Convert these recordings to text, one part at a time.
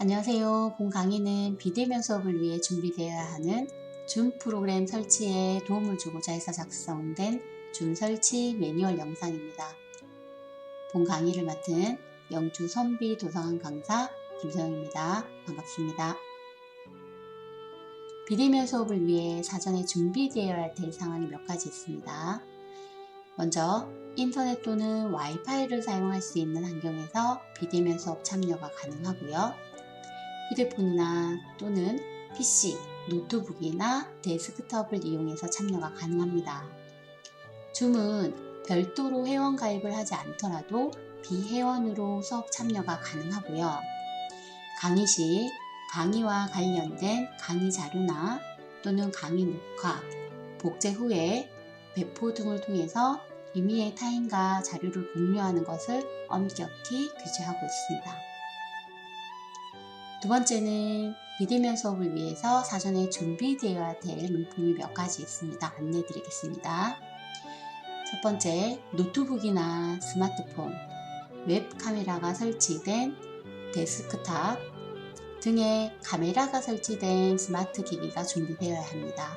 안녕하세요. 본 강의는 비대면 수업을 위해 준비되어야 하는 줌 프로그램 설치에 도움을 주고자 해서 작성된 줌 설치 매뉴얼 영상입니다. 본 강의를 맡은 영주 선비 도서관 강사 김서영입니다. 반갑습니다. 비대면 수업을 위해 사전에 준비되어야 될 상황이 몇 가지 있습니다. 먼저 인터넷 또는 와이파이를 사용할 수 있는 환경에서 비대면 수업 참여가 가능하고요. 휴대폰이나 또는 PC, 노트북이나 데스크톱을 이용해서 참여가 가능합니다. 줌은 별도로 회원 가입을 하지 않더라도 비회원으로 수업 참여가 가능하고요. 강의 시 강의와 관련된 강의 자료나 또는 강의 녹화, 복제 후에 배포 등을 통해서 임의의 타인과 자료를 공유하는 것을 엄격히 규제하고 있습니다. 두 번째는 비대면 수업을 위해서 사전에 준비되어야 될 물품이 몇 가지 있습니다. 안내 드리겠습니다. 첫 번째, 노트북이나 스마트폰, 웹 카메라가 설치된 데스크탑 등의 카메라가 설치된 스마트 기기가 준비되어야 합니다.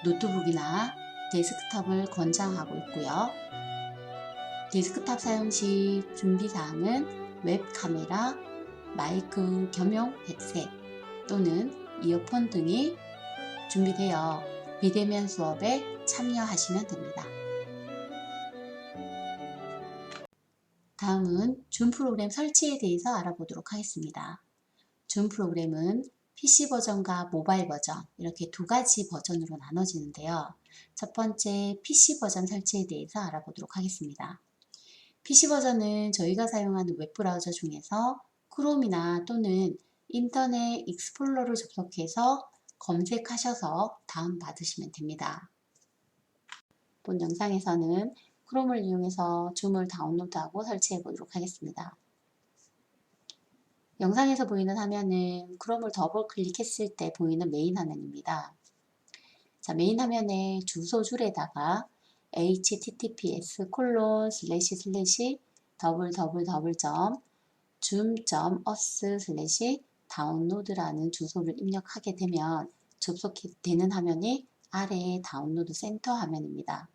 노트북이나 데스크탑을 권장하고 있고요. 데스크탑 사용 시 준비사항은 웹 카메라, 마이크 겸용 헤드셋 또는 이어폰 등이 준비되어 비대면 수업에 참여하시면 됩니다. 다음은 줌 프로그램 설치에 대해서 알아보도록 하겠습니다. 줌 프로그램은 PC 버전과 모바일 버전 이렇게 두 가지 버전으로 나눠지는데요. 첫 번째 PC 버전 설치에 대해서 알아보도록 하겠습니다. PC 버전은 저희가 사용하는 웹브라우저 중에서 크롬이나 또는 인터넷 익스플로러를 접속해서 검색하셔서 다운받으시면 됩니다. 본 영상에서는 크롬을 이용해서 줌을 다운로드하고 설치해 보도록 하겠습니다. 영상에서 보이는 화면은 크롬을 더블 클릭했을 때 보이는 메인 화면입니다. 자, 메인 화면의 주소 줄에다가 https://zoom.us/download라는 주소를 입력하게 되면 접속되는 화면이 아래의 다운로드 센터 화면입니다.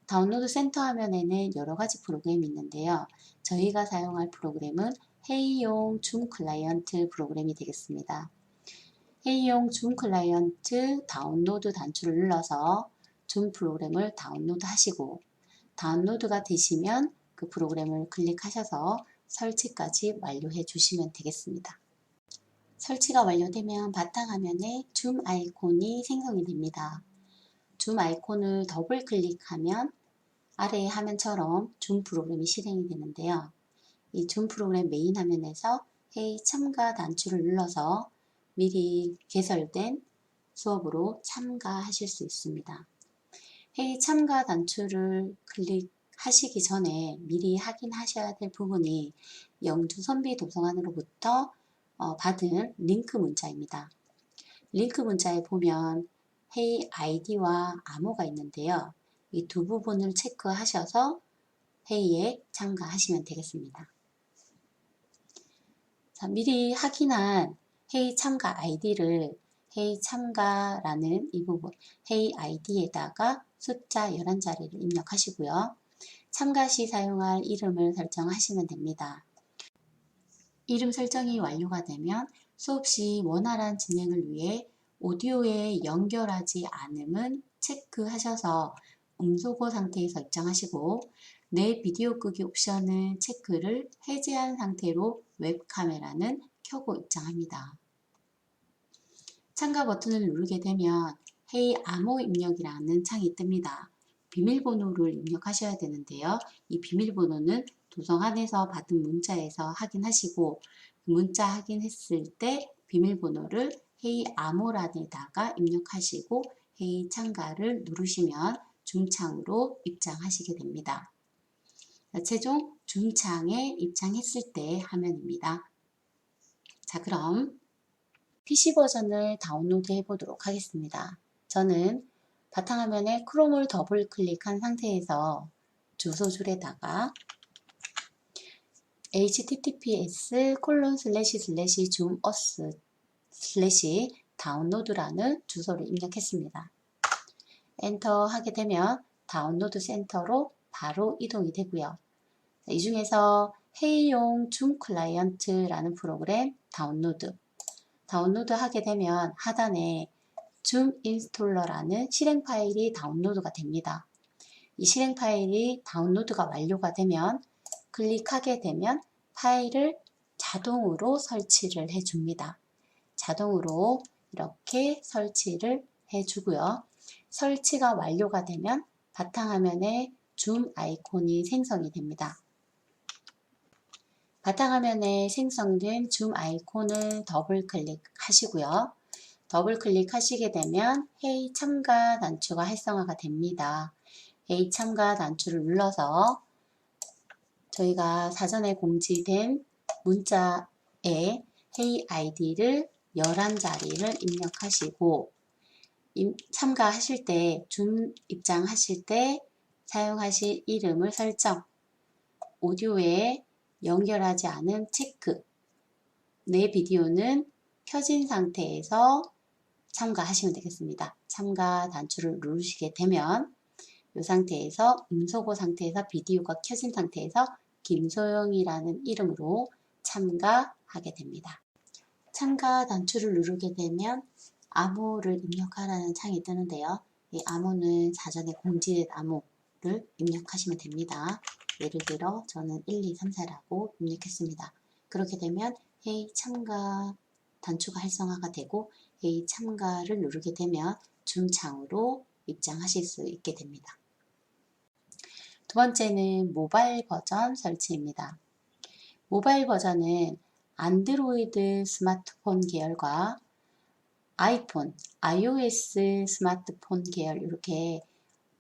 다운로드 센터 화면에는 여러 가지 프로그램이 있는데요. 저희가 사용할 프로그램은 회의용 줌 클라이언트 프로그램이 되겠습니다. 회의용 줌 클라이언트 다운로드 단추를 눌러서 줌 프로그램을 다운로드 하시고 다운로드가 되시면 그 프로그램을 클릭하셔서 설치까지 완료해 주시면 되겠습니다. 설치가 완료되면 바탕화면에 줌 아이콘이 생성이 됩니다. 줌 아이콘을 더블 클릭하면 아래의 화면처럼 줌 프로그램이 실행이 되는데요. 이 줌 프로그램 메인 화면에서 회의 참가 단추를 눌러서 미리 개설된 수업으로 참가하실 수 있습니다. 회의 참가 단추를 클릭하시기 전에 미리 확인하셔야 될 부분이 영주 선비 도서관으로부터 받은 링크 문자입니다. 링크 문자에 보면 회의 아이디와 암호가 있는데요. 이 두 부분을 체크하셔서 회의에 참가하시면 되겠습니다. 자, 미리 확인한 회의 참가 아이디를 회의 참가라는 이 부분, 회의 아이디에다가 숫자 11자리를 입력하시고요. 참가 시 사용할 이름을 설정하시면 됩니다. 이름 설정이 완료가 되면 수업 시 원활한 진행을 위해 오디오에 연결하지 않음은 체크하셔서 음소거 상태에서 입장하시고 내 비디오 끄기 옵션은 체크를 해제한 상태로 웹카메라는 켜고 입장합니다. 참가 버튼을 누르게 되면 회의 암호 입력이라는 창이 뜹니다. 비밀번호를 입력하셔야 되는데요. 이 비밀번호는 도서관에서 받은 문자에서 확인하시고 문자 확인했을 때 비밀번호를 회의 암호란에다가 입력하시고 회의 참가를 누르시면 줌창으로 입장하시게 됩니다. 최종 줌창에 입장했을 때 화면입니다. 자, 그럼 PC 버전을 다운로드 해 보도록 하겠습니다. 저는 바탕화면에 크롬을 더블 클릭한 상태에서 주소 줄에다가 https://zoomus/download라는 주소를 입력했습니다. 엔터 하게 되면 다운로드 센터로 바로 이동이 되고요. 이 중에서 회의용 줌 클라이언트라는 프로그램 다운로드 하게 되면 하단에 줌 인스톨러라는 실행 파일이 다운로드가 됩니다. 이 실행 파일이 다운로드가 완료가 되면 클릭하게 되면 파일을 자동으로 설치를 해줍니다. 자동으로 이렇게 설치를 해주고요. 설치가 완료가 되면 바탕화면에 줌 아이콘이 생성이 됩니다. 바탕화면에 생성된 줌 아이콘을 더블 클릭하시고요. 더블 클릭하시게 되면 회의 참가 단추가 활성화가 됩니다. 회의 참가 단추를 눌러서 저희가 사전에 공지된 문자에 회의 아이디를 11자리를 입력하시고 참가하실 때, 줌 입장하실 때 사용하실 이름을 설정, 오디오에 연결하지 않은 체크, 내 비디오는 켜진 상태에서 참가하시면 되겠습니다. 참가 단추를 누르시게 되면 이 상태에서 음소거 상태에서 비디오가 켜진 상태에서 김소영이라는 이름으로 참가하게 됩니다. 참가 단추를 누르게 되면 암호를 입력하라는 창이 뜨는데요. 이 암호는 사전에 공지된 암호를 입력하시면 됩니다. 예를 들어 저는 1, 2, 3, 4라고 입력했습니다. 그렇게 되면 회의 참가 단추가 활성화가 되고 회의 참가를 누르게 되면 줌 창으로 입장하실 수 있게 됩니다. 두 번째는 모바일 버전 설치입니다. 모바일 버전은 안드로이드 스마트폰 계열과 아이폰, iOS 스마트폰 계열 이렇게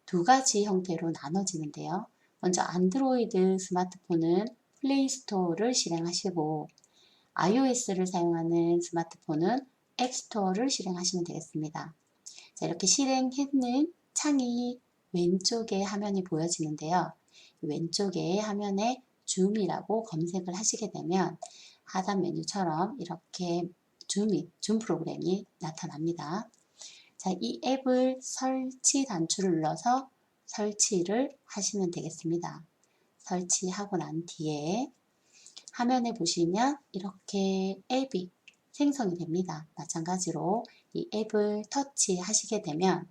두 가지 형태로 나눠지는데요. 먼저 안드로이드 스마트폰은 플레이스토어를 실행하시고 iOS를 사용하는 스마트폰은 앱스토어를 실행하시면 되겠습니다. 자, 이렇게 실행했는 창이 왼쪽에 화면이 보여지는데요. 왼쪽에 화면에 줌이라고 검색을 하시게 되면 하단 메뉴처럼 이렇게 줌 프로그램이 나타납니다. 자, 이 앱을 설치 단추를 눌러서 설치를 하시면 되겠습니다. 설치하고 난 뒤에 화면에 보시면 이렇게 앱이 생성이 됩니다. 마찬가지로 이 앱을 터치하시게 되면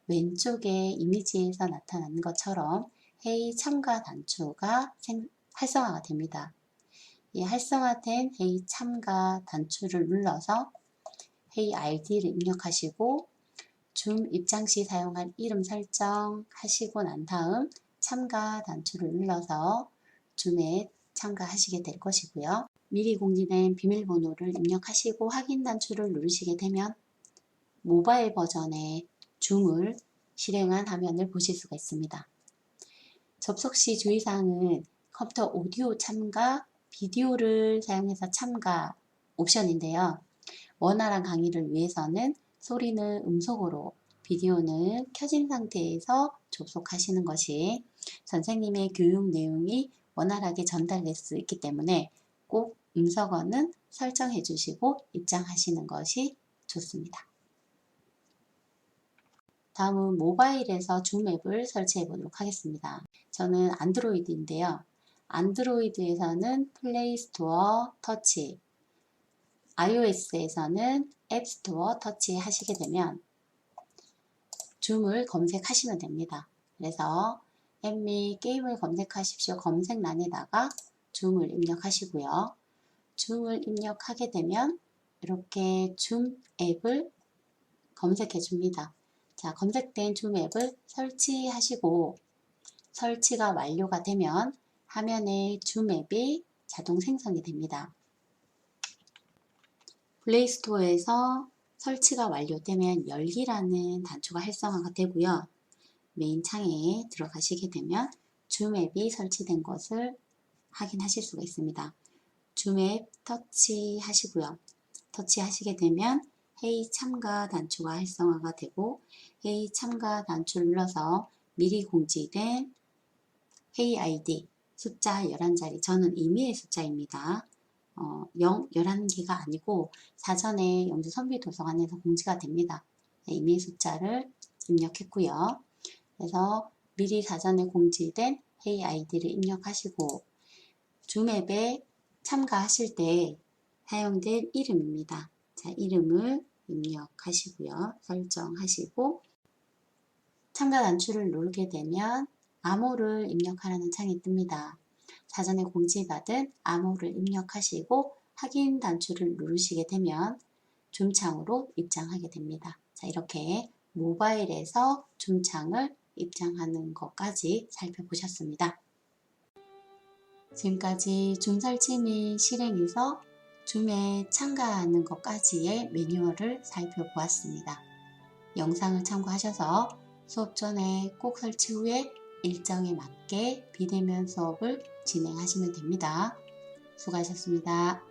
왼쪽에 이미지에서 나타나는 것처럼 회의 참가 단추가 활성화가 됩니다. 이 활성화된 회의 참가 단추를 눌러서 회의 아이디를 입력하시고 줌 입장 시 사용할 이름 설정하시고 난 다음 참가 단추를 눌러서 줌에 참가하시게 될 것이고요. 미리 공지된 비밀번호를 입력하시고 확인 단추를 누르시게 되면 모바일 버전의 줌을 실행한 화면을 보실 수가 있습니다. 접속 시 주의사항은 컴퓨터 오디오 참가, 비디오를 사용해서 참가 옵션인데요. 원활한 강의를 위해서는 소리는 음속으로, 비디오는 켜진 상태에서 접속하시는 것이 선생님의 교육 내용이 원활하게 전달될 수 있기 때문에 꼭 음성어는 설정해 주시고 입장하시는 것이 좋습니다. 다음은 모바일에서 줌 앱을 설치해 보도록 하겠습니다. 저는 안드로이드인데요. 안드로이드에서는 플레이스토어 터치, iOS에서는 앱스토어 터치 하시게 되면 줌을 검색하시면 됩니다. 그래서 앱 및 게임을 검색하십시오. 검색란에다가 줌을 입력하시고요. 줌을 입력하게 되면 이렇게 줌 앱을 검색해 줍니다. 자, 검색된 줌 앱을 설치하시고 설치가 완료가 되면 화면에 줌 앱이 자동 생성이 됩니다. 플레이스토어에서 설치가 완료되면 열기라는 단추가 활성화가 되고요. 메인 창에 들어가시게 되면 줌 앱이 설치된 것을 확인하실 수가 있습니다. 줌 앱 터치하시고요. 터치하시게 되면 회의 참가 단추가 활성화가 되고 회의 참가 단추를 눌러서 미리 공지된 회의 아이디 숫자 11자리, 저는 임의의 숫자입니다. 11개가 아니고 사전에 영주 선비도서관에서 공지가 됩니다. 임의의 숫자를 입력했고요. 그래서 미리 사전에 공지된 회의 아이디를 입력하시고 줌앱에 참가하실 때 사용된 이름입니다. 자, 이름을 입력하시고요. 설정하시고 참가 단추를 누르게 되면 암호를 입력하라는 창이 뜹니다. 사전에 공지받은 암호를 입력하시고 확인 단추를 누르시게 되면 줌창으로 입장하게 됩니다. 자, 이렇게 모바일에서 줌창을 입장하는 것까지 살펴보셨습니다. 지금까지 줌 설치 및 실행에서 줌에 참가하는 것까지의 매뉴얼을 살펴보았습니다. 영상을 참고하셔서 수업 전에 꼭 설치 후에 일정에 맞게 비대면 수업을 진행하시면 됩니다. 수고하셨습니다.